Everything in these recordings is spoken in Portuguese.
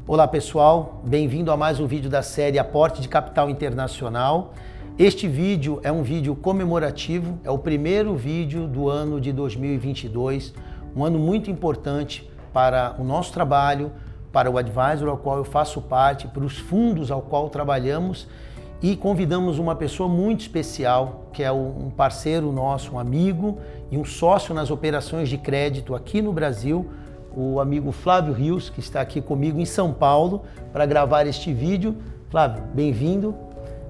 Olá pessoal, bem-vindo a mais um vídeo da série Aporte de Capital Internacional. Este vídeo é um vídeo comemorativo, é o primeiro vídeo do ano de 2022, um ano muito importante para o nosso trabalho, para o advisor ao qual eu faço parte, para os fundos ao qual trabalhamos e convidamos uma pessoa muito especial, que é um parceiro nosso, um amigo e um sócio nas operações de crédito aqui no Brasil, o amigo Flávio Rios, que está aqui comigo em São Paulo para gravar este vídeo. Flávio, bem-vindo.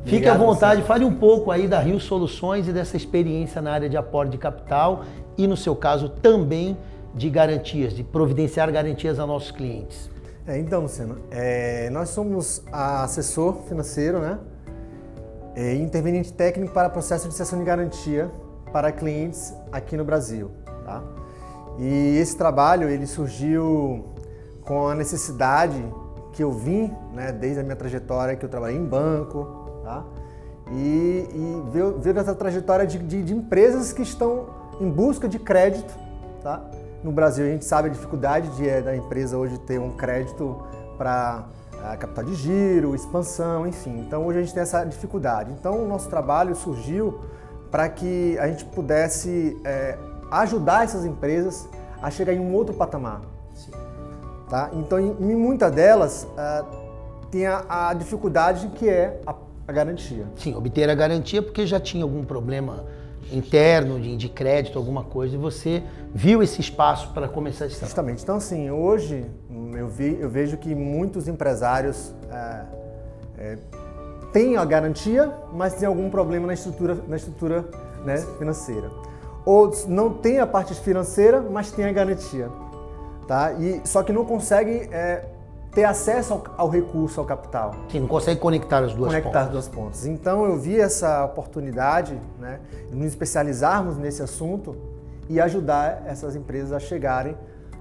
Fique à vontade, fale um pouco aí da Rios Soluções e dessa experiência na área de aporte de capital e, no seu caso, também de garantias, de providenciar garantias a nossos clientes. Então, Luciano, nós somos assessor financeiro, né? E interveniente técnico para processo de cessão de garantia para clientes aqui no Brasil, tá? E esse trabalho ele surgiu com a necessidade que eu vim, né, desde a minha trajetória que eu trabalhei em banco, tá? E veio essa trajetória de empresas que estão em busca de crédito, tá? No Brasil a gente sabe a dificuldade da empresa hoje ter um crédito para capital de giro, expansão, enfim. Então hoje a gente tem essa dificuldade. Então o nosso trabalho surgiu para que a gente pudesse ajudar essas empresas a chegar em um outro patamar. Sim. Tá? Então, em muitas delas, tem a dificuldade que é a garantia. Sim, obter a garantia porque já tinha algum problema interno de crédito, alguma coisa, e você viu esse espaço para começar a estar. Justamente. Então, assim, hoje eu vejo que muitos empresários têm a garantia, mas tem algum problema na estrutura né, financeira. Outros não têm a parte financeira, mas têm a garantia. Tá? Só que não consegue ter acesso ao recurso, ao capital. Sim, não consegue conectar as duas pontas. Então eu vi essa oportunidade, né, de nos especializarmos nesse assunto e ajudar essas empresas a chegarem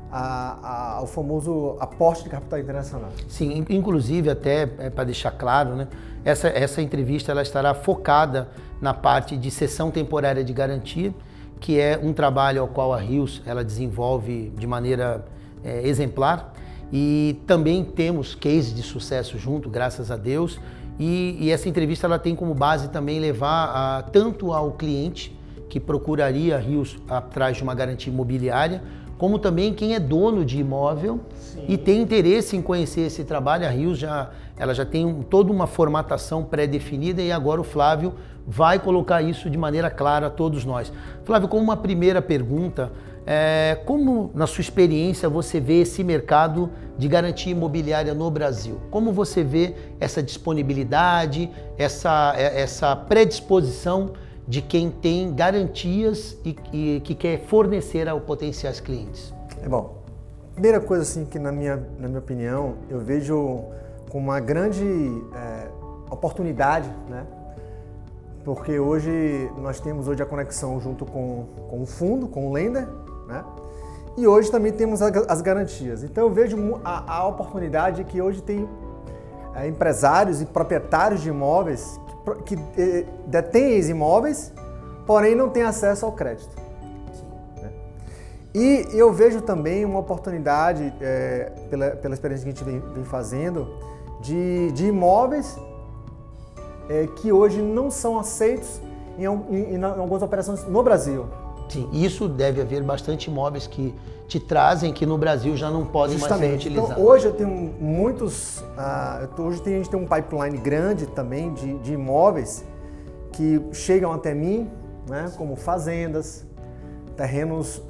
ao famoso aporte de capital internacional. Sim, inclusive até para deixar claro, né, essa entrevista ela estará focada na parte de cessão temporária de garantia, que é um trabalho ao qual a Rios ela desenvolve de maneira exemplar, e também temos cases de sucesso junto, graças a Deus, e essa entrevista ela tem como base também levar tanto ao cliente que procuraria a Rios atrás de uma garantia imobiliária, como também quem é dono de imóvel. Sim. E tem interesse em conhecer esse trabalho. A Rios ela já tem toda uma formatação pré-definida e agora o Flávio vai colocar isso de maneira clara a todos nós. Flávio, como uma primeira pergunta, como na sua experiência você vê esse mercado de garantia imobiliária no Brasil? Como você vê essa disponibilidade, essa predisposição de quem tem garantias e que quer fornecer a potenciais clientes? Bom, primeira coisa assim que na minha opinião eu vejo com uma grande oportunidade, né? Porque hoje nós temos a conexão junto com o fundo, com o lender, né? E hoje também temos as garantias. Então eu vejo a oportunidade que hoje tem empresários e proprietários de imóveis que detêm esses imóveis, porém não têm acesso ao crédito. Né? E eu vejo também uma oportunidade, pela experiência que a gente vem fazendo, de imóveis que hoje não são aceitos em algumas operações no Brasil. Sim, isso deve haver bastante imóveis que te trazem que no Brasil já não podem mais ser utilizados. Então, hoje eu tenho muitos, hoje a gente tem um pipeline grande também de imóveis que chegam até mim, né, como fazendas, terrenos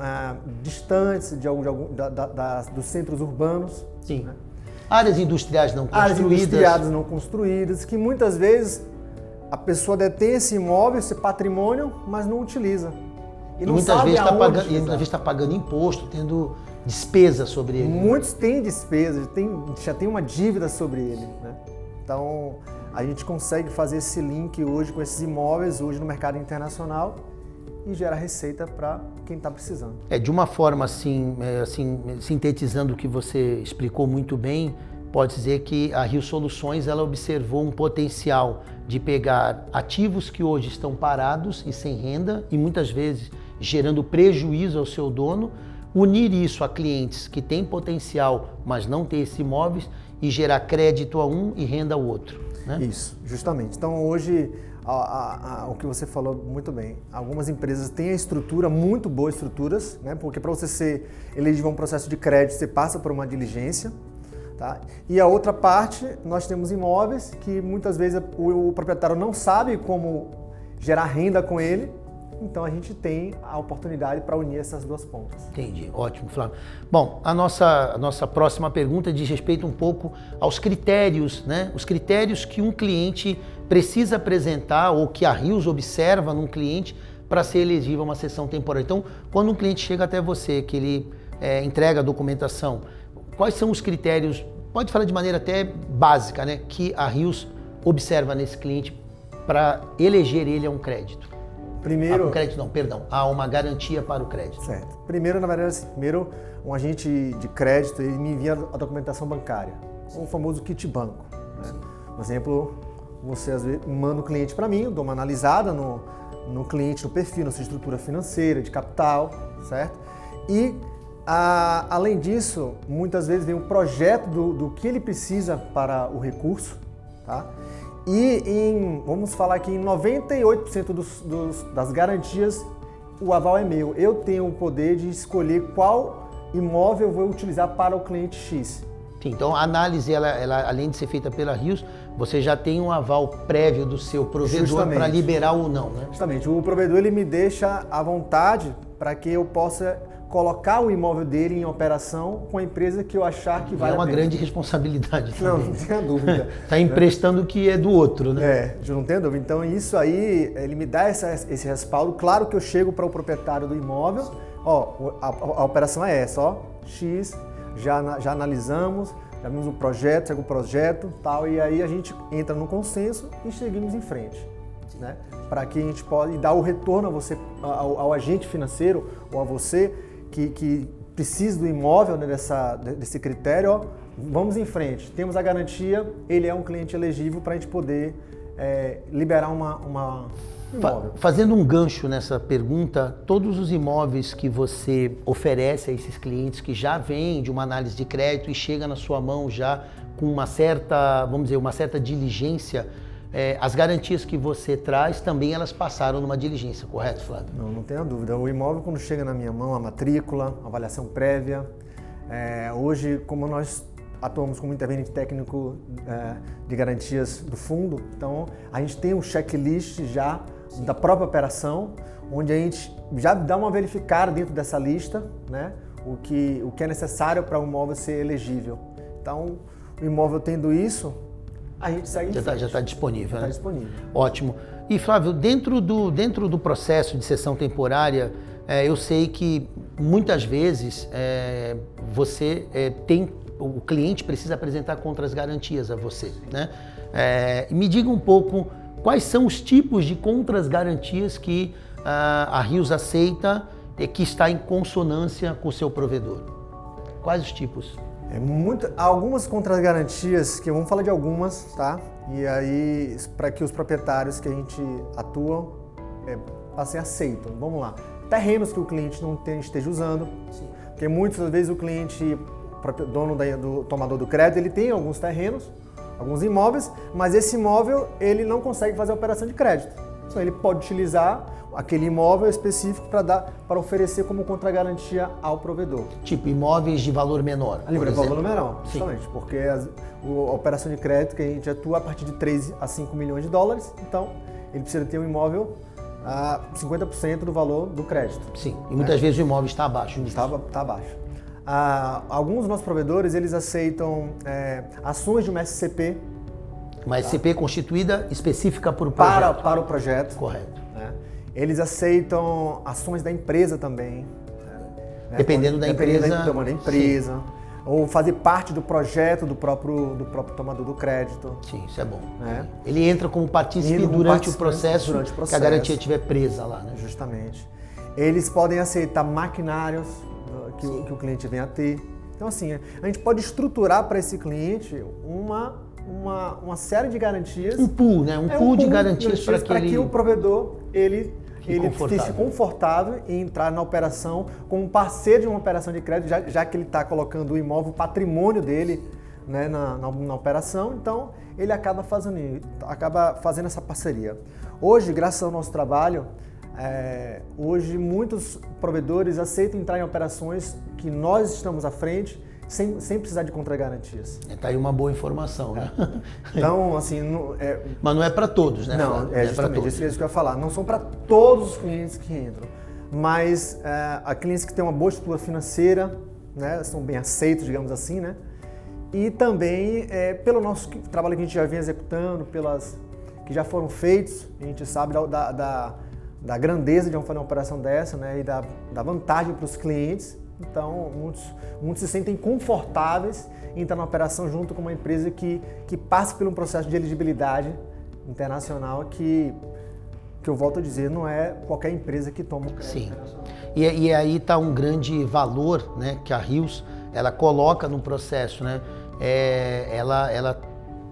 distantes dos centros urbanos. Sim. Né? Áreas industriais não construídas. Áreas industriais não construídas, que muitas vezes a pessoa detém esse imóvel, esse patrimônio, mas não utiliza. E muitas vezes está pagando imposto, tendo despesa sobre ele. Muitos têm despesa, já tem uma dívida sobre ele. Né? Então, a gente consegue fazer esse link hoje com esses imóveis, hoje no mercado internacional, e gera receita para quem está precisando. De uma forma assim, sintetizando o que você explicou muito bem, pode dizer que a Rios Soluções ela observou um potencial de pegar ativos que hoje estão parados e sem renda e muitas vezes gerando prejuízo ao seu dono, unir isso a clientes que têm potencial, mas não têm esses imóveis e gerar crédito a um e renda ao outro, né? Isso, justamente. Então hoje, o que você falou muito bem, algumas empresas têm a estrutura, muito boas estruturas, né? Porque para você ser elegível a um processo de crédito, você passa por uma diligência. Tá? E a outra parte, nós temos imóveis que muitas vezes o proprietário não sabe como gerar renda com ele, então a gente tem a oportunidade para unir essas duas pontas. Entendi, ótimo, Flávio. Bom, a nossa próxima pergunta diz respeito um pouco aos critérios, né? Os critérios que um cliente precisa apresentar ou que a Rios observa num cliente para ser elegível a uma cessão temporária. Então, quando um cliente chega até você, que ele entrega a documentação, quais são os critérios, pode falar de maneira até básica, né, que a Rios observa nesse cliente para eleger ele a um crédito? Primeiro... um crédito não, perdão, a uma garantia para o crédito. Certo. Primeiro, na verdade, assim, um agente de crédito, ele me envia a documentação bancária, o famoso kit banco. Né? Por exemplo, você às vezes manda o cliente para mim, eu dou uma analisada no cliente, no perfil, na sua estrutura financeira, de capital, certo? E além disso, muitas vezes vem um projeto do que ele precisa para o recurso, tá? E vamos falar aqui, em 98% das garantias, o aval é meu. Eu tenho o poder de escolher qual imóvel eu vou utilizar para o cliente X. Sim, então a análise, ela, além de ser feita pela Rios, você já tem um aval prévio do seu provedor para liberar ou não, né? Justamente, o provedor ele me deixa à vontade para que eu possa colocar o imóvel dele em operação com a empresa que eu achar que vale a pena. É uma grande responsabilidade também. Não tenha dúvida. Está emprestando o que é do outro, né? Não tenha dúvida. Então isso aí, ele me dá esse respaldo. Claro que eu chego para o proprietário do imóvel, a operação é essa, X, já analisamos, já vimos o projeto, segue o projeto, tal, e aí a gente entra no consenso e seguimos em frente, né? Para que a gente possa dar o retorno a você, ao agente financeiro ou a você que precisa do imóvel, né, desse critério, vamos em frente, temos a garantia, ele é um cliente elegível para a gente poder liberar um imóvel. Fazendo um gancho nessa pergunta, todos os imóveis que você oferece a esses clientes que já vêm de uma análise de crédito e chega na sua mão já com uma certa, vamos dizer, uma certa diligência, as garantias que você traz também elas passaram numa diligência, correto, Flávio? Não tenha dúvida. O imóvel, quando chega na minha mão, a matrícula, a avaliação prévia. Hoje, como nós atuamos como interveniente técnico de garantias do fundo, então a gente tem um checklist já da própria operação, onde a gente já dá uma verificada dentro dessa lista, né, o que é necessário para o imóvel ser elegível. Então, o imóvel tendo isso, a gente segue em frente. Já está disponível, né? Está disponível. Ótimo. E Flávio, dentro do processo de cessão temporária, eu sei que muitas vezes você o cliente precisa apresentar contras-garantias a você, né? Me diga um pouco quais são os tipos de contras-garantias que a Rios aceita e que está em consonância com o seu provedor. Quais os tipos? Algumas contras-garantias, que vamos falar de algumas, tá? E aí, para que os proprietários que a gente atua aceitam. Vamos lá. Terrenos que o cliente não esteja usando. Sim. Porque muitas vezes o cliente, dono do tomador do crédito, ele tem alguns terrenos, alguns imóveis, mas esse imóvel ele não consegue fazer a operação de crédito. Então ele pode utilizar aquele imóvel específico para oferecer como contragarantia ao provedor. Tipo imóveis de valor menor. De valor menor, justamente, sim. Porque a operação de crédito que a gente atua a partir de 3 a 5 milhões de dólares, então ele precisa ter um imóvel a 50% do valor do crédito. Sim, e muitas vezes o imóvel está abaixo. Está abaixo. Alguns dos nossos provedores, eles aceitam ações de uma SCP. Uma SCP constituída específica para o projeto. Para o projeto. Correto. Né? Eles aceitam ações da empresa também. Né? Dependendo da empresa. Da empresa. Sim. Ou fazer parte do projeto do próprio tomador do crédito. Sim, isso é bom. Né? Ele entra como partícipe durante o processo que a garantia estiver presa lá. Né? Justamente. Eles podem aceitar maquinários que o cliente venha a ter. Então, assim, a gente pode estruturar para esse cliente uma série de garantias. Um pool, né? Um pool de garantias para que o provedor ele ele fique confortável em entrar na operação como parceiro de uma operação de crédito, já que ele está colocando o imóvel, o patrimônio dele, né, na operação, então ele acaba fazendo essa parceria. Hoje, graças ao nosso trabalho, hoje muitos provedores aceitam entrar em operações que nós estamos à frente, sem precisar de contragarantias. Tá aí uma boa informação, né? Então, assim... Mas não é para todos, né? Não, justamente isso que eu ia falar. Não são para todos os clientes que entram, mas há clientes que têm uma boa estrutura financeira, né? São bem aceitos, digamos assim, né? E também pelo nosso trabalho que a gente já vem executando, que já foram feitos, a gente sabe da grandeza de fazer uma operação dessa, né? E da vantagem para os clientes. Então, muitos se sentem confortáveis em estar na operação junto com uma empresa que passa por um processo de elegibilidade internacional que eu volto a dizer, não é qualquer empresa que toma o crédito. Sim. E aí está um grande valor, né, que a Rios ela coloca no processo, né? Ela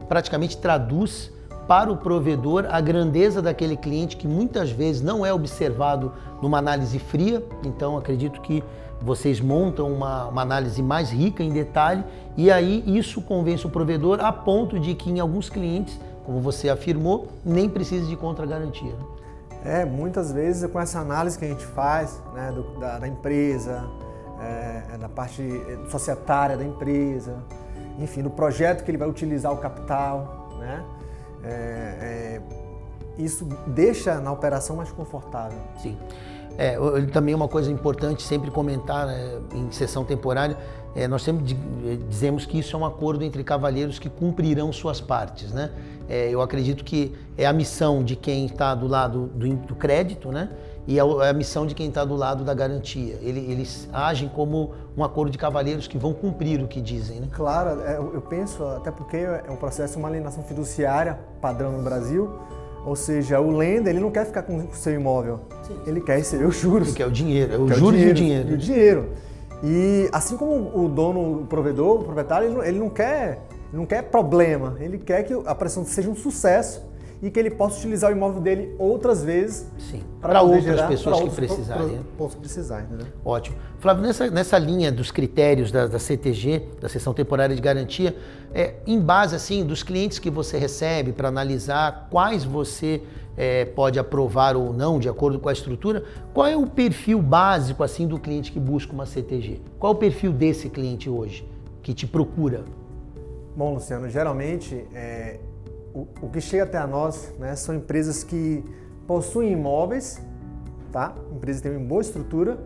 praticamente traduz para o provedor a grandeza daquele cliente que muitas vezes não é observado numa análise fria. Então, acredito que vocês montam uma análise mais rica em detalhe e aí isso convence o provedor a ponto de que em alguns clientes, como você afirmou, nem precisa de contragarantia. Muitas vezes com essa análise que a gente faz, né, da empresa, da parte societária da empresa, enfim, do projeto que ele vai utilizar o capital, né? Isso deixa na operação mais confortável. Sim. Também uma coisa importante sempre comentar, né, em sessão temporária, nós sempre dizemos que isso é um acordo entre cavalheiros que cumprirão suas partes, né? Eu acredito que é a missão de quem está do lado do crédito, né? E é a missão de quem está do lado da garantia. Eles agem como um acordo de cavalheiros que vão cumprir o que dizem, né? Claro, eu penso, até porque é um processo, uma alienação fiduciária padrão no Brasil, ou seja, o lender ele não quer ficar com o seu imóvel, sim, ele quer receber os juros. Ele quer o dinheiro, o juros e o dinheiro. E o dinheiro. E assim como o dono, o provedor, o proprietário, ele não quer problema, ele quer que a operação seja um sucesso e que ele possa utilizar o imóvel dele outras vezes. Sim, para outras pessoas que precisarem. Possam precisar, entendeu? Ótimo. Flávio, nessa linha dos critérios da CTG, da Cessão Temporária de Garantia, em base assim dos clientes que você recebe para analisar quais você pode aprovar ou não, de acordo com a estrutura, qual é o perfil básico assim do cliente que busca uma CTG? Qual é o perfil desse cliente hoje, que te procura? Bom, Luciano, geralmente o que chega até a nós, né, são empresas que possuem imóveis, tá? Empresas que têm uma boa estrutura,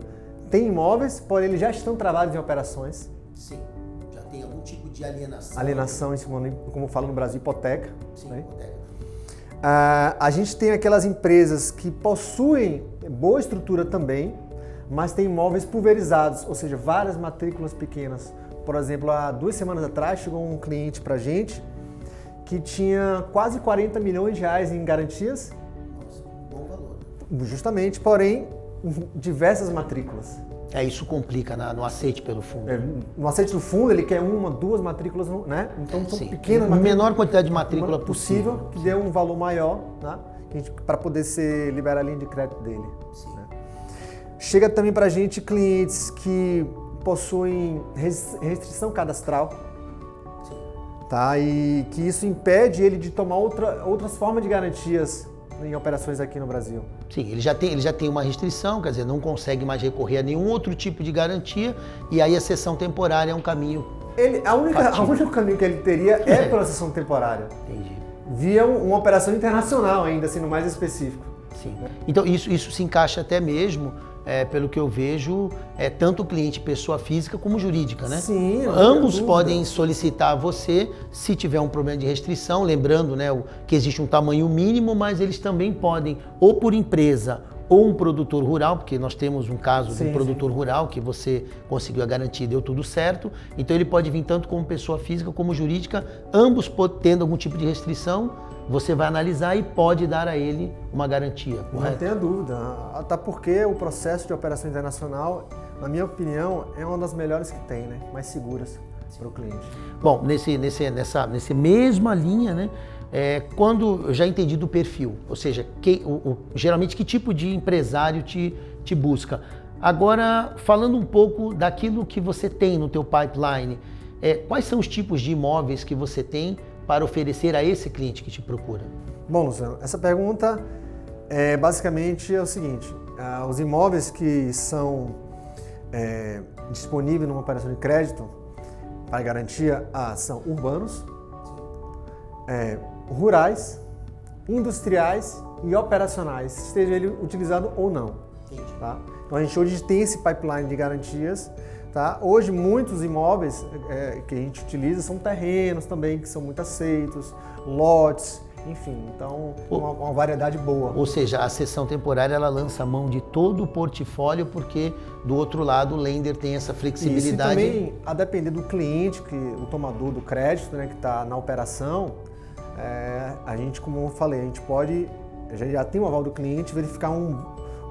têm imóveis, porém eles já estão travados em operações. Sim, já tem algum tipo de alienação. Alienação, como falo no Brasil, hipoteca. Sim, né? hipoteca. A gente tem aquelas empresas que possuem boa estrutura também, mas têm imóveis pulverizados, ou seja, várias matrículas pequenas. Por exemplo, há 2 semanas atrás chegou um cliente pra gente que tinha quase 40 milhões de reais em garantias. Nossa, bom valor. Justamente, porém, diversas matrículas. Isso complica no aceite pelo fundo. No aceite do fundo, ele quer 1, 2 matrículas, né? Então são pequenas matrículas. Menor quantidade de matrícula possível. Que dê um valor maior, né? Para poder liberar a linha de crédito dele. Né? Chega também para a gente clientes que possuem restrição cadastral. Tá? E que isso impede ele de tomar outras formas de garantias em operações aqui no Brasil. Sim, ele já tem uma restrição, quer dizer, não consegue mais recorrer a nenhum outro tipo de garantia e aí a cessão temporária é um caminho. O único caminho que ele teria é pela cessão temporária. Entendi. Via uma operação internacional ainda, sendo mais específico. Sim. Então isso se encaixa até mesmo, pelo que eu vejo, tanto o cliente pessoa física como jurídica, né? Sim. Ambos podem solicitar a você se tiver um problema de restrição, lembrando, né, que existe um tamanho mínimo, mas eles também podem, ou por empresa ou um produtor rural, porque nós temos um caso de um produtor rural que você conseguiu a garantia e deu tudo certo, então ele pode vir tanto como pessoa física como jurídica, ambos tendo algum tipo de restrição, você vai analisar e pode dar a ele uma garantia, correto? Não tenha dúvida, até porque o processo de operação internacional, na minha opinião, é uma das melhores que tem, né? Mais seguras para o cliente. Bom, nessa mesma linha, né? Quando eu já entendi do perfil, ou seja, geralmente que tipo de empresário te busca. Agora, falando um pouco daquilo que você tem no teu pipeline, quais são os tipos de imóveis que você tem para oferecer a esse cliente que te procura? Bom, Luciano, essa pergunta basicamente é o seguinte, os imóveis que são disponíveis numa operação de crédito para garantia são urbanos, rurais, industriais e operacionais, esteja ele utilizado ou não. Tá? Então a gente hoje tem esse pipeline de garantias. Tá? Hoje muitos imóveis que a gente utiliza são terrenos também, que são muito aceitos, lotes, enfim, então uma variedade boa. Ou seja, a cessão temporária ela lança a mão de todo o portfólio, porque do outro lado o lender tem essa flexibilidade. Isso, e também, a depender do cliente, o tomador do crédito, né, que está na operação, a gente, como eu falei, a gente pode, já tem o aval do cliente, verificar um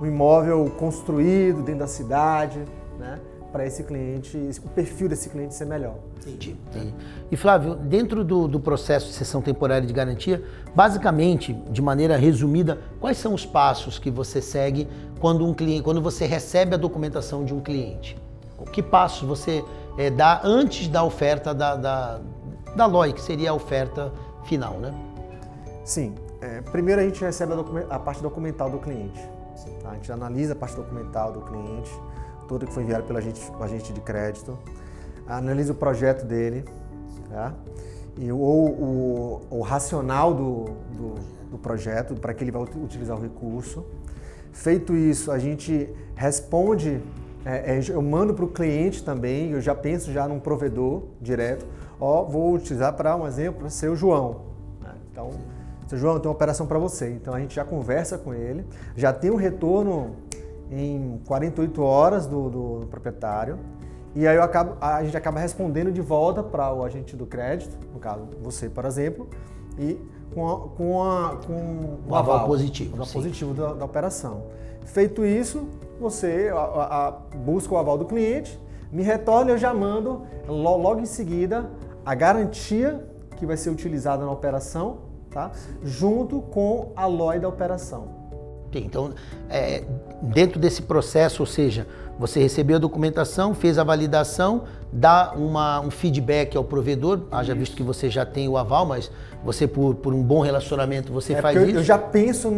imóvel construído dentro da cidade, né, para esse cliente, o perfil desse cliente ser melhor. Entendi. E Flávio, dentro do processo de cessão temporária de garantia, basicamente, de maneira resumida, quais são os passos que você segue quando você recebe a documentação de um cliente? Que passos você dá antes da oferta da LOI, que seria a oferta final, né? Sim. Primeiro a gente recebe a parte documental do cliente. Tá? A gente analisa a parte documental do cliente, toda que foi enviada pelo agente de crédito, analisa o projeto dele, tá? o racional do projeto, para que ele vai utilizar o recurso. Feito isso, a gente responde, eu mando para o cliente também, eu já penso já num provedor direto, vou utilizar para um exemplo, para ser o João. Né? Então, seu João, eu tenho uma operação para você, então a gente já conversa com ele, já tem um retorno em 48 horas do proprietário, e aí a gente acaba respondendo de volta para o agente do crédito, no caso você, por exemplo, e com o aval positivo, positivo da operação. Feito isso, você busca o aval do cliente, me retorna e eu já mando logo em seguida a garantia que vai ser utilizada na operação, tá? Junto com a LOI da operação. Então, dentro desse processo, ou seja, você recebeu a documentação, fez a validação, dá um feedback ao provedor, haja visto que você já tem o aval, mas você, por um bom relacionamento, você faz isso? Eu já penso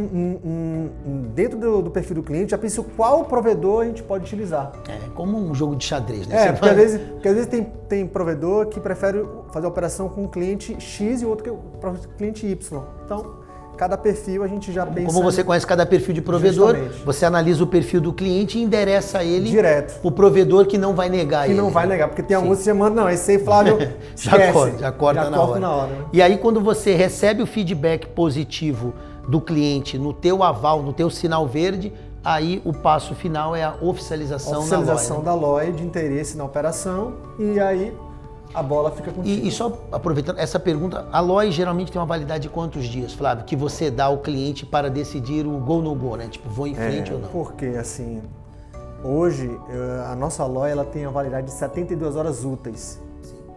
dentro do perfil do cliente, já penso qual provedor a gente pode utilizar. Como um jogo de xadrez, né? Porque às vezes tem provedor que prefere fazer a operação com o cliente X e outro com o cliente Y. Então, cada perfil a gente já pensa... Como você conhece cada perfil de provedor, justamente, você analisa o perfil do cliente e endereça ele direto. O provedor que não vai negar ele. Que não vai negar, porque tem alguns que você manda, não, esse aí, Flávio, já corta na hora. Né? E aí quando você recebe o feedback positivo do cliente no teu aval, no teu sinal verde, aí o passo final é a oficialização da LOI de interesse na operação, e aí a bola fica contigo. E só aproveitando essa pergunta, a LOI geralmente tem uma validade de quantos dias, Flávio, que você dá ao cliente para decidir o go no go, né? Tipo, vou em frente ou não? Porque assim, hoje a nossa LOI ela tem a validade de 72 horas úteis.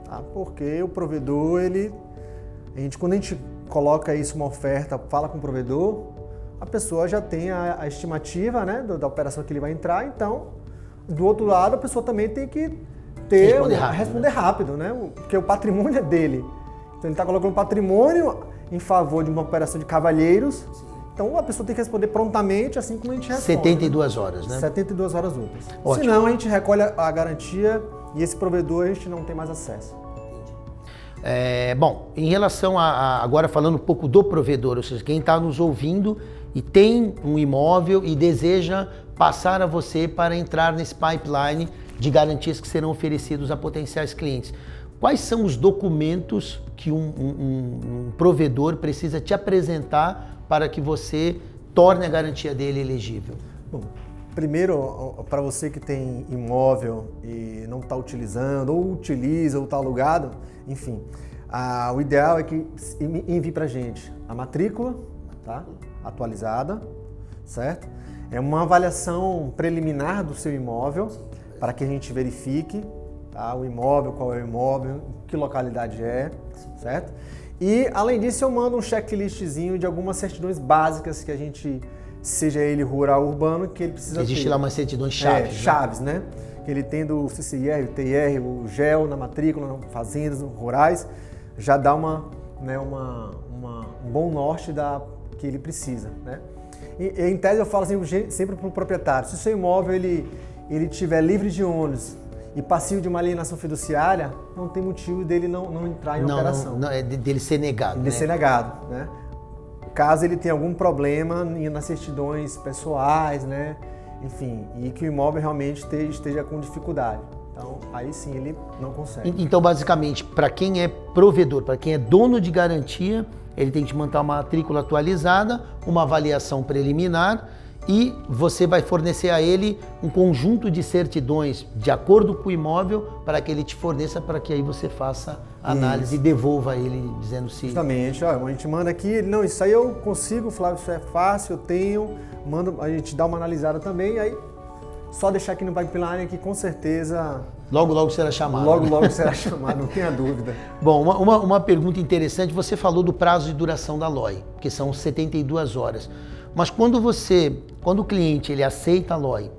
Tá? Porque o provedor, quando a gente coloca isso uma oferta, fala com o provedor, a pessoa já tem a estimativa, né, da operação que ele vai entrar, então do outro lado a pessoa também tem que responder rápido, né? Porque o patrimônio é dele. Então ele está colocando patrimônio em favor de uma operação de cavalheiros. Então a pessoa tem que responder prontamente, assim como a gente responde. 72 horas, né? 72 horas úteis. Ótimo. Senão a gente recolhe a garantia e esse provedor a gente não tem mais acesso. Bom, em relação agora falando um pouco do provedor, ou seja, quem está nos ouvindo e tem um imóvel e deseja passar a você para entrar nesse pipeline de garantias que serão oferecidos a potenciais clientes. Quais são os documentos que um provedor precisa te apresentar para que você torne a garantia dele elegível? Bom, primeiro, para você que tem imóvel e não está utilizando, ou utiliza, ou está alugado, enfim, o ideal é que envie para a gente a matrícula, tá? Atualizada, certo? É uma avaliação preliminar do seu imóvel, para que a gente verifique, tá, o imóvel, qual é o imóvel, que localidade é, certo? E, além disso, eu mando um checklistzinho de algumas certidões básicas que a gente, seja ele rural ou urbano, que ele precisa ter. Existe lá umas certidões chaves. Chaves, né? Que ele tendo o CCIR, o TIR, o GEL na matrícula, fazendas rurais, já dá um bom norte que ele precisa, né? E, em tese eu falo assim, sempre para o proprietário, se o seu imóvel ele tiver livre de ônus e passivo de uma alienação fiduciária, não tem motivo dele não entrar em operação. Não, é dele ser negado. Dele ser negado, né? Caso ele tenha algum problema nas certidões pessoais, né? Enfim, e que o imóvel realmente esteja com dificuldade. Então, aí sim ele não consegue. Então, basicamente, para quem é provedor, para quem é dono de garantia, ele tem que manter uma matrícula atualizada, uma avaliação preliminar e você vai fornecer a ele um conjunto de certidões de acordo com o imóvel para que ele te forneça, para que aí você faça a análise e devolva a ele dizendo se... Justamente, ó, a gente manda aqui, não, isso aí eu consigo, Flávio, isso é fácil, eu tenho, a gente dá uma analisada também, aí só deixar aqui no pipeline que com certeza... Logo será chamado. Logo será chamado, não tenha dúvida. Bom, uma pergunta interessante, você falou do prazo de duração da LOI, que são 72 horas. Mas quando o cliente ele aceita a LOI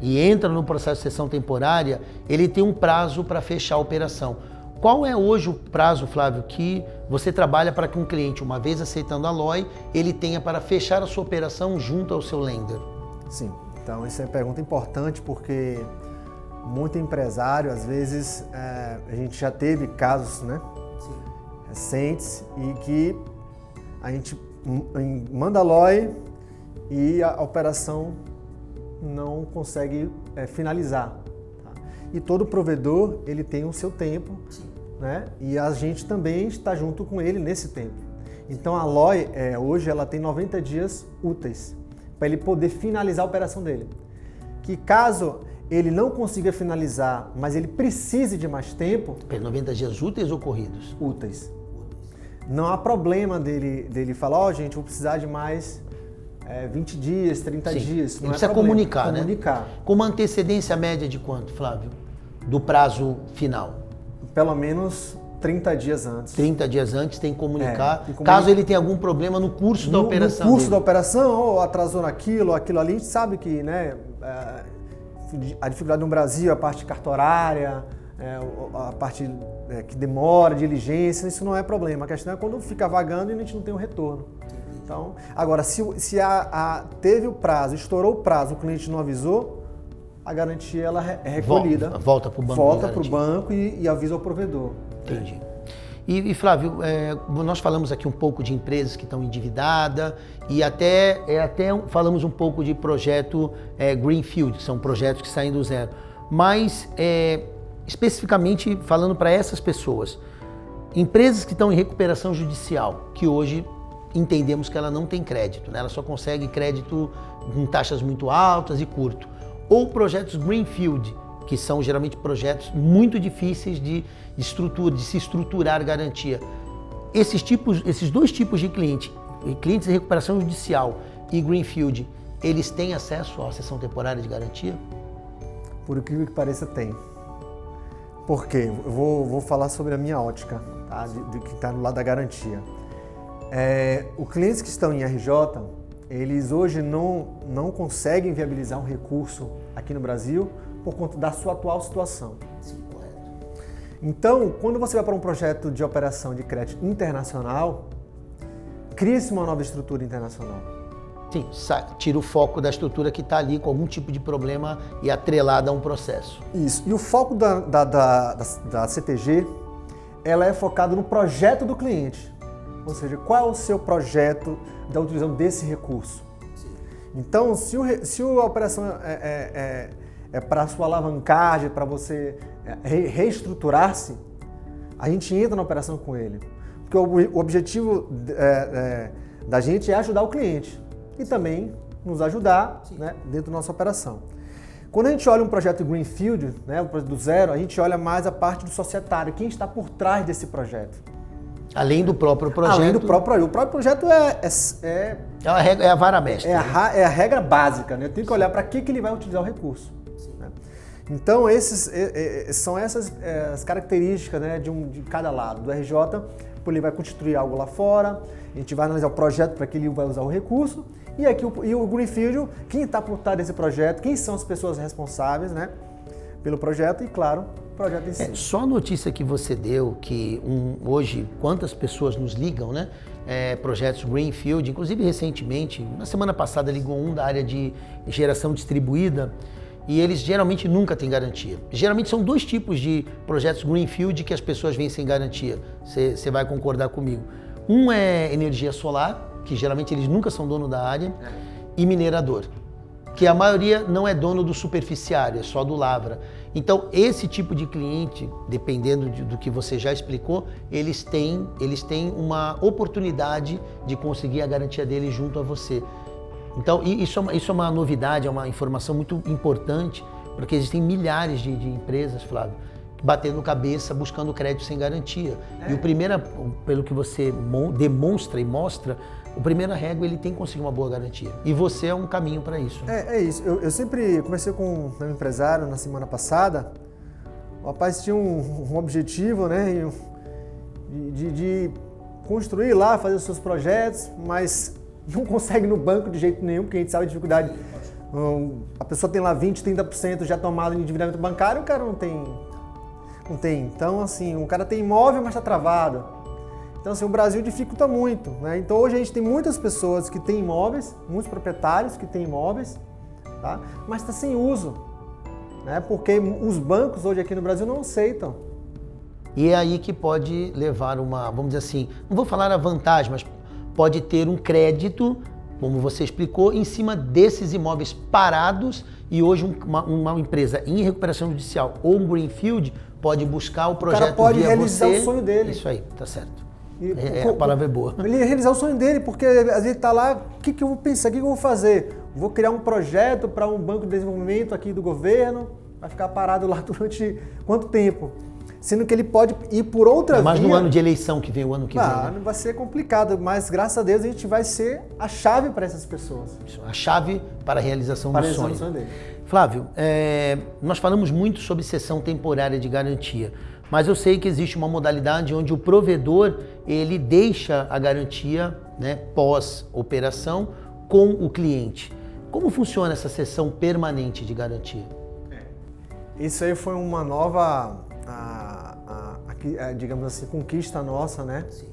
e entra no processo de cessão temporária, ele tem um prazo para fechar a operação. Qual é hoje o prazo, Flávio, que você trabalha para que um cliente, uma vez aceitando a LOI, ele tenha para fechar a sua operação junto ao seu lender? Sim, então essa é uma pergunta importante porque muito empresário, às vezes, a gente já teve casos, né, recentes e que a gente manda a LOI e a operação não consegue finalizar. Tá? E todo provedor ele tem o seu tempo, né? E a gente também está junto com ele nesse tempo. Então a LOI hoje ela tem 90 dias úteis para ele poder finalizar a operação dele. Que caso ele não consiga finalizar, mas ele precise de mais tempo... 90 dias úteis ou corridos? Úteis. Não há problema dele falar, ó, gente, vou precisar de mais 20 dias, 30 dias. Ele precisa comunicar, né? Comunicar. Com uma antecedência média de quanto, Flávio? Do prazo final? Pelo menos 30 dias antes. 30 dias antes tem que comunicar. Caso ele tenha algum problema no curso da operação. No curso da operação, ou atrasou naquilo, aquilo ali, a gente sabe que, né, a dificuldade no Brasil, a parte cartorária, a parte que demora, diligência, isso não é problema. A questão é quando fica vagando e a gente não tem um retorno. Então, agora, se teve o prazo, estourou o prazo, o cliente não avisou, a garantia ela é recolhida. Volta para o banco. Volta para o banco e avisa ao provedor. Entendi. E Flávio, nós falamos aqui um pouco de empresas que estão endividadas e até falamos um pouco de projeto Greenfield, que são projetos que saem do zero. Mas, especificamente falando para essas pessoas, empresas que estão em recuperação judicial, que hoje entendemos que ela não tem crédito, né? Ela só consegue crédito com taxas muito altas e curto. Ou projetos Greenfield, que são geralmente projetos muito difíceis de se estruturar garantia. Esses dois tipos de clientes em recuperação judicial e Greenfield, eles têm acesso à cessão temporária de garantia? Por incrível que pareça, tem. Por quê? Eu vou falar sobre a minha ótica, tá? De que está no lado da garantia. Os clientes que estão em RJ, eles hoje não conseguem viabilizar um recurso aqui no Brasil por conta da sua atual situação. Sim, correto. Então, quando você vai para um projeto de operação de crédito internacional, cria-se uma nova estrutura internacional. Sim, tira o foco da estrutura que está ali com algum tipo de problema e atrelada a um processo. Isso. E o foco da CTG, ela é focado no projeto do cliente. Ou seja, qual é o seu projeto da utilização desse recurso? Sim. Então, se a operação é para a sua alavancagem, para você reestruturar-se, a gente entra na operação com ele. Porque o objetivo da gente é ajudar o cliente e também nos ajudar, né, dentro da nossa operação. Quando a gente olha um projeto Greenfield, né, um projeto do zero, a gente olha mais a parte do societário, quem está por trás desse projeto. Além do próprio projeto. Além do próprio. O próprio projeto é a vara mestra. É a regra básica, né? Eu tenho que olhar para que ele vai utilizar o recurso. Né? Então, são essas as características, né, de cada lado. Do RJ, tipo, ele vai constituir algo lá fora, a gente vai analisar o projeto para que ele vai usar o recurso, e aqui o Greenfield, quem está por trás desse projeto, quem são as pessoas responsáveis, né, pelo projeto e, claro, o projeto em si. Só a notícia que você deu, que hoje quantas pessoas nos ligam, né? Projetos Greenfield, inclusive recentemente, na semana passada ligou um da área de geração distribuída e eles geralmente nunca têm garantia. Geralmente são dois tipos de projetos Greenfield que as pessoas vêm sem garantia, você vai concordar comigo. Um é energia solar, que geralmente eles nunca são dono da área, e minerador, que a maioria não é dono do superficiário, é só do lavra. Então, esse tipo de cliente, dependendo do que você já explicou, eles têm uma oportunidade de conseguir a garantia deles junto a você. Então, isso é uma novidade, é uma informação muito importante, porque existem milhares de empresas, Flávio, batendo cabeça, buscando crédito sem garantia. E pelo que você demonstra e mostra, o primeira régua ele tem que conseguir uma boa garantia. E você é um caminho para isso. É isso. Eu sempre conversei com um empresário na semana passada. O rapaz tinha um objetivo, né, de construir lá, fazer os seus projetos, mas não consegue no banco de jeito nenhum, porque a gente sabe a dificuldade. A pessoa tem lá 20%, 30% já tomado em endividamento bancário, o cara não tem. Então, assim, o cara tem imóvel, mas está travado. Então, assim, o Brasil dificulta muito, né? Então, hoje a gente tem muitas pessoas que têm imóveis, muitos proprietários que têm imóveis, tá? Mas está sem uso, né? Porque os bancos hoje aqui no Brasil não aceitam. E é aí que pode levar vamos dizer assim, não vou falar a vantagem, mas pode ter um crédito, como você explicou, em cima desses imóveis parados e hoje uma empresa em recuperação judicial ou um Greenfield pode buscar o projeto via você. O cara pode realizar o sonho dele. Isso aí, tá certo. A palavra é boa. Ele ia realizar o sonho dele, porque às vezes ele está lá, o que eu vou pensar, o que eu vou fazer? Vou criar um projeto para um banco de desenvolvimento aqui do governo, vai ficar parado lá durante quanto tempo? Sendo que ele pode ir por outra via. Mas no ano de eleição que vem, o ano que vem. Né? Vai ser complicado, mas graças a Deus a gente vai ser a chave para essas pessoas. A chave para a realização do sonho. Dele. Flávio, nós falamos muito sobre cessão temporária de garantia, mas eu sei que existe uma modalidade onde o provedor ele deixa a garantia, né, pós-operação com o cliente. Como funciona essa cessão permanente de garantia? Isso aí foi uma nova, digamos assim, conquista nossa, né? Sim.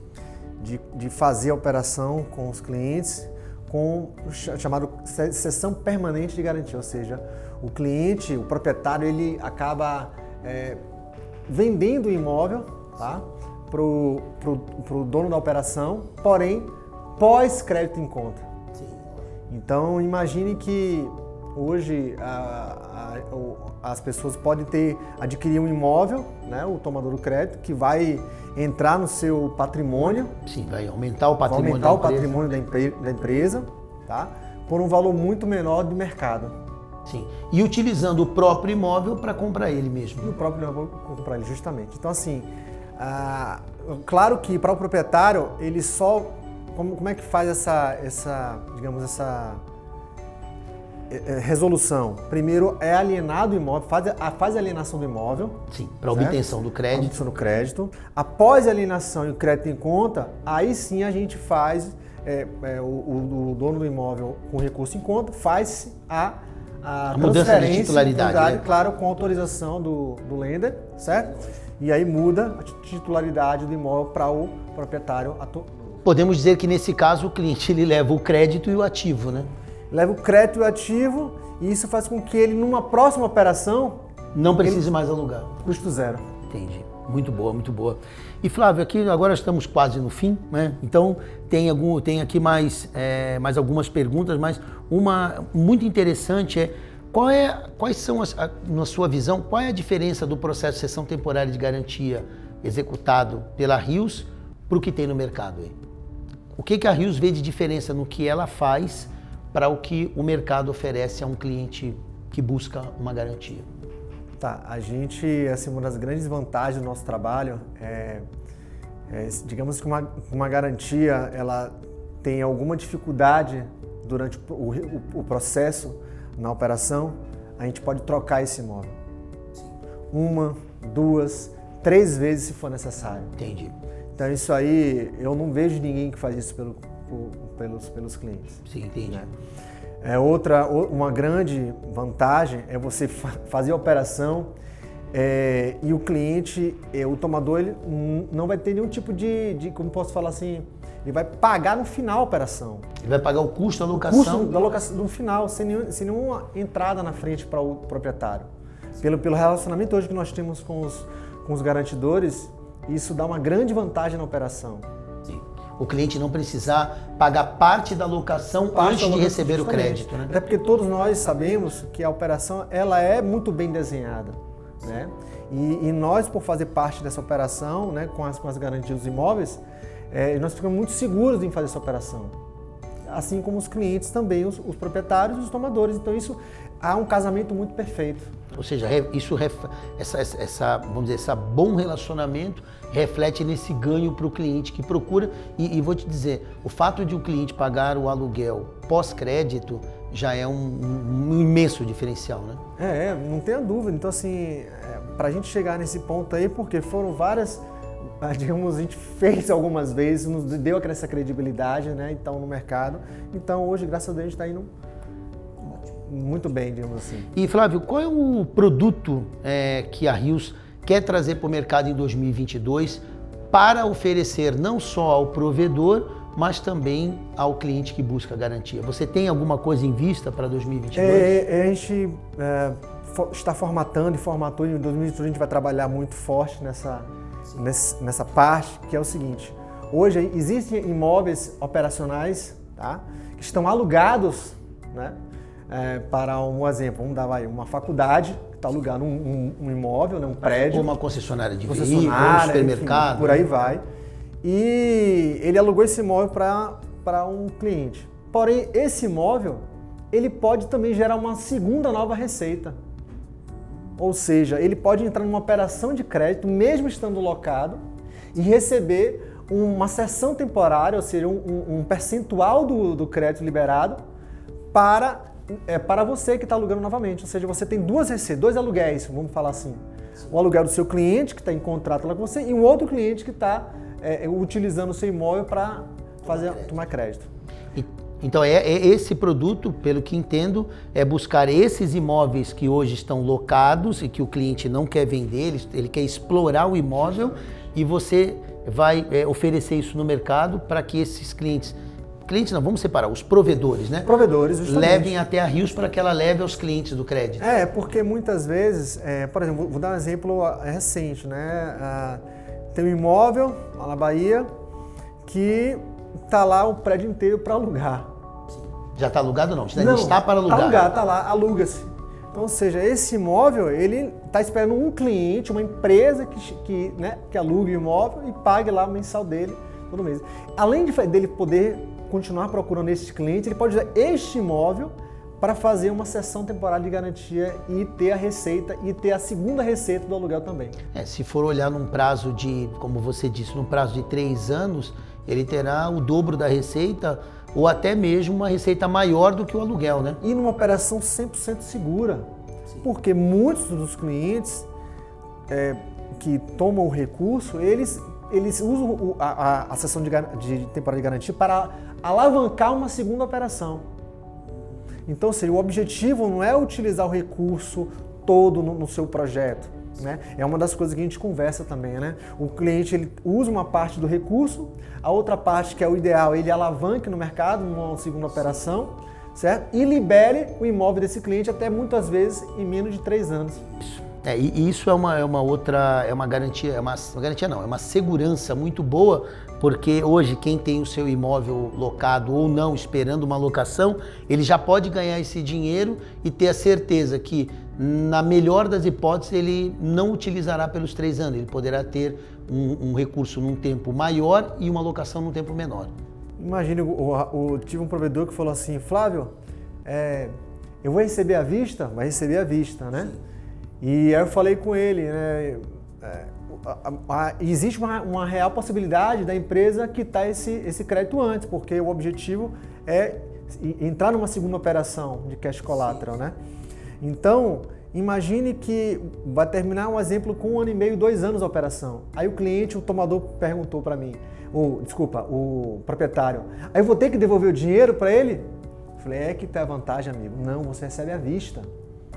De fazer a operação com os clientes com o chamado cessão permanente de garantia, ou seja, o cliente, o proprietário, ele acaba vendendo o imóvel, tá, pro dono da operação, porém pós-crédito em conta. Sim. Então imagine que hoje as pessoas podem adquirir um imóvel, né, o tomador do crédito, que vai entrar no seu patrimônio. Sim, vai aumentar o patrimônio, da empresa, tá, por um valor muito menor de mercado. Sim, e utilizando o próprio imóvel para comprar ele mesmo. E o próprio imóvel para comprar ele, justamente. Então, assim, claro que para o proprietário, ele só... Como é que faz essa resolução? Primeiro é alienado o imóvel, faz a alienação do imóvel. Sim, para obtenção do crédito. Obtenção do crédito. Após a alienação e o crédito em conta, aí sim a gente faz, o dono do imóvel com recurso em conta, faz a mudança de titularidade, né? Claro, com autorização do lender, certo? E aí muda a titularidade do imóvel para o proprietário atual. Podemos dizer que nesse caso o cliente ele leva o crédito e o ativo, né? Leva o crédito e o ativo e isso faz com que ele, numa próxima operação... Não precise mais alugar. Custo zero. Entendi. Muito boa, muito boa. E Flávio, aqui agora estamos quase no fim, né? Então tem aqui mais algumas perguntas, mas uma muito interessante quais são, na sua visão, qual é a diferença do processo de cessão temporária de garantia executado pela Rios para o que tem no mercado aí? O que a Rios vê de diferença no que ela faz para o que o mercado oferece a um cliente que busca uma garantia? Tá, a gente, assim, uma das grandes vantagens do nosso trabalho digamos que uma garantia, ela tem alguma dificuldade durante o processo na operação, a gente pode trocar esse imóvel. Sim. 1, 2, 3 vezes se for necessário. Entendi. Então isso aí, eu não vejo ninguém que faz isso pelos clientes. Sim, entendi. Né? Uma grande vantagem é você fazer a operação e o cliente, o tomador, ele não vai ter nenhum tipo como posso falar assim, ele vai pagar no final a operação. Ele vai pagar o custo da locação? O custo da locação no final, sem nenhuma entrada na frente para o proprietário. Pelo relacionamento hoje que nós temos com os garantidores, isso dá uma grande vantagem na operação. Sim. O cliente não precisar pagar parte da locação antes de receber o crédito, né? Até porque todos nós sabemos que a operação ela é muito bem desenhada, né? E nós, por fazer parte dessa operação, né, com as garantias dos imóveis, nós ficamos muito seguros em fazer essa operação. Assim como os clientes também, os proprietários e os tomadores. Então isso há um casamento muito perfeito. Ou seja, vamos dizer, esse bom relacionamento reflete nesse ganho para o cliente que procura. E vou te dizer, o fato de o cliente pagar o aluguel pós-crédito já é um imenso diferencial, né? Não tenha dúvida. Então, assim, para a gente chegar nesse ponto aí, porque foram várias, digamos, a gente fez algumas vezes, nos deu essa credibilidade, né? Então, no mercado. Então, hoje, graças a Deus, a gente está indo muito bem, digamos assim. E Flávio, qual é o produto que a Rios quer trazer para o mercado em 2022 para oferecer não só ao provedor, mas também ao cliente que busca garantia? Você tem alguma coisa em vista para 2022? A gente está formatando e formatou, em 2022 a gente vai trabalhar muito forte nessa parte, que é o seguinte: hoje existem imóveis operacionais, tá, que estão alugados, né? Para um exemplo, vamos dar uma faculdade que está alugando um imóvel, né, um prédio. Ou uma concessionária de veículos, um supermercado. Enfim, por aí vai. E ele alugou esse imóvel para um cliente. Porém, esse imóvel, ele pode também gerar uma segunda nova receita. Ou seja, ele pode entrar numa operação de crédito, mesmo estando locado, e receber uma cessão temporária, ou seja, um percentual do crédito liberado para você que está alugando novamente. Ou seja, você tem dois aluguéis, vamos falar assim. O aluguel do seu cliente, que está em contrato lá com você, e um outro cliente que está utilizando o seu imóvel para tomar crédito. Então, esse produto, pelo que entendo, é buscar esses imóveis que hoje estão locados e que o cliente não quer vender, ele quer explorar o imóvel, e você vai oferecer isso no mercado para que esses clientes não, vamos separar, os provedores, né? Provedores, justamente. Levem até a Rios para que ela leve aos clientes do crédito. Porque muitas vezes, por exemplo, vou dar um exemplo recente, né? Tem um imóvel lá na Bahia que está lá o prédio inteiro para alugar. Já está alugado não? Não, está para alugar. Está alugado, está lá, aluga-se. Então, ou seja, esse imóvel, ele está esperando um cliente, uma empresa que alugue o imóvel e pague lá o mensal dele todo mês. Além dele poder continuar procurando esse cliente, ele pode usar este imóvel para fazer uma cessão temporária de garantia e ter a receita e ter a segunda receita do aluguel também. Se for olhar num prazo de, como você disse, num prazo de 3 anos, ele terá o dobro da receita ou até mesmo uma receita maior do que o aluguel, né? E numa operação 100% segura. Sim. Porque muitos dos clientes que tomam o recurso, eles usam a cessão de temporada de garantia para alavancar uma segunda operação. Então, o objetivo não é utilizar o recurso todo no seu projeto, né? É uma das coisas que a gente conversa também, né? O cliente ele usa uma parte do recurso, a outra parte, que é o ideal, ele alavanque no mercado, numa segunda operação, certo? E libere o imóvel desse cliente até muitas vezes em menos de 3 anos. E isso é uma garantia, é uma segurança muito boa, porque hoje quem tem o seu imóvel locado ou não, esperando uma locação, ele já pode ganhar esse dinheiro e ter a certeza que, na melhor das hipóteses, ele não utilizará pelos 3 anos, ele poderá ter um recurso num tempo maior e uma locação num tempo menor. Imagina, tive um provedor que falou assim: Flávio, eu vou receber à vista? Vai receber à vista, né? Sim. E aí eu falei com ele, né? Existe uma real possibilidade da empresa quitar esse crédito antes, porque o objetivo é entrar numa segunda operação de cash collateral, né? Então, Imagine que vai terminar um exemplo com 1 ano e meio, 2 anos a operação. Aí o cliente, o tomador perguntou para mim, o proprietário, aí eu vou ter que devolver o dinheiro para ele? Eu falei, é que tá a vantagem, amigo. Não, você recebe à vista.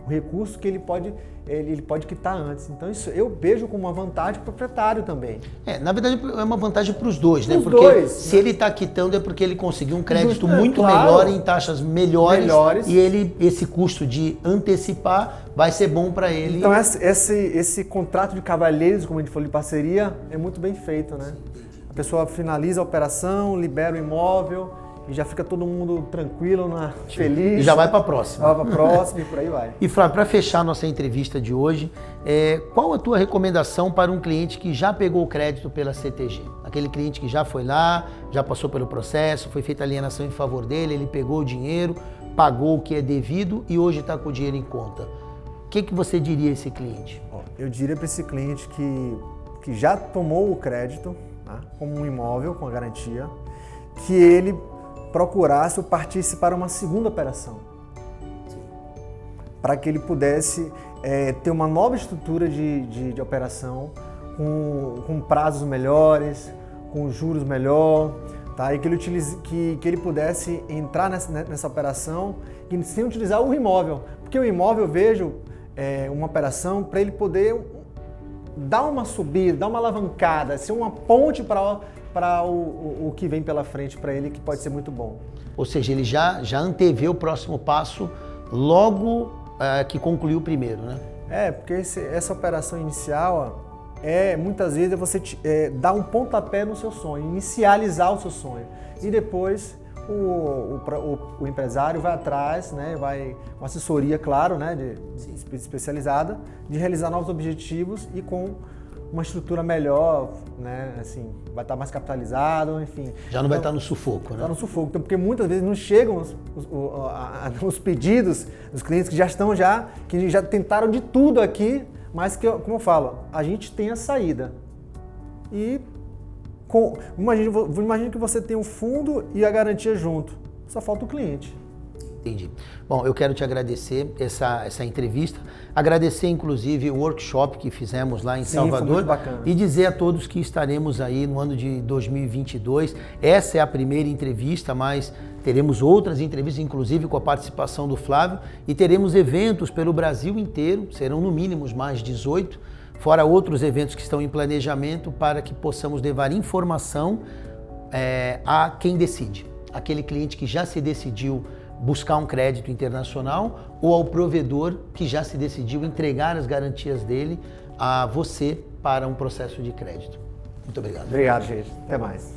O recurso que ele pode quitar antes. Então isso eu vejo como uma vantagem para o proprietário também. Na verdade é uma vantagem para os dois, né? Porque se ele está quitando é porque ele conseguiu um crédito muito claro, melhor, em taxas melhores. E esse custo de antecipar vai ser bom para ele. Então esse contrato de cavalheiros, como a gente falou, de parceria, é muito bem feito, né? A pessoa finaliza a operação, libera o imóvel, e já fica todo mundo tranquilo, feliz. E já vai para a próxima. Vai para a próxima e por aí vai. E Flávio, para fechar nossa entrevista de hoje, qual a tua recomendação para um cliente que já pegou o crédito pela CTG? Aquele cliente que já foi lá, já passou pelo processo, foi feita a alienação em favor dele, ele pegou o dinheiro, pagou o que é devido e hoje está com o dinheiro em conta. O que você diria a esse cliente? Eu diria para esse cliente que já tomou o crédito, tá, como um imóvel com a garantia, que ele procurasse ou partisse para uma segunda operação, para que ele pudesse ter uma nova estrutura de operação com prazos melhores, com juros melhor, tá? E que ele pudesse entrar nessa operação sem utilizar o imóvel, porque o imóvel eu vejo uma operação para ele poder dar uma subida, dar uma alavancada, ser uma ponte para o que vem pela frente para ele, que pode ser muito bom. Ou seja, ele já antevê o próximo passo logo que concluiu o primeiro, né? Porque essa operação inicial muitas vezes você dar um pontapé no seu sonho, inicializar o seu sonho. E depois o empresário vai atrás, né, vai com assessoria, claro, né, especializada, de realizar novos objetivos e com uma estrutura melhor, né, assim, vai estar mais capitalizado, enfim. Já não vai estar no sufoco, né? Está no sufoco, então, porque muitas vezes não chegam os pedidos dos clientes que já tentaram de tudo aqui, mas que, como eu falo, a gente tem a saída. E imagine que você tem um fundo e a garantia junto, só falta o cliente. Entendi. Bom, eu quero te agradecer essa entrevista, agradecer inclusive o workshop que fizemos lá em Salvador. Foi muito bacana. E dizer a todos que estaremos aí no ano de 2022. Essa é a primeira entrevista, mas teremos outras entrevistas, inclusive com a participação do Flávio, e teremos eventos pelo Brasil inteiro, serão no mínimo mais 18, fora outros eventos que estão em planejamento para que possamos levar informação a quem decide. Aquele cliente que já se decidiu buscar um crédito internacional ou ao provedor que já se decidiu entregar as garantias dele a você para um processo de crédito. Muito obrigado. Obrigado, gente. Até mais.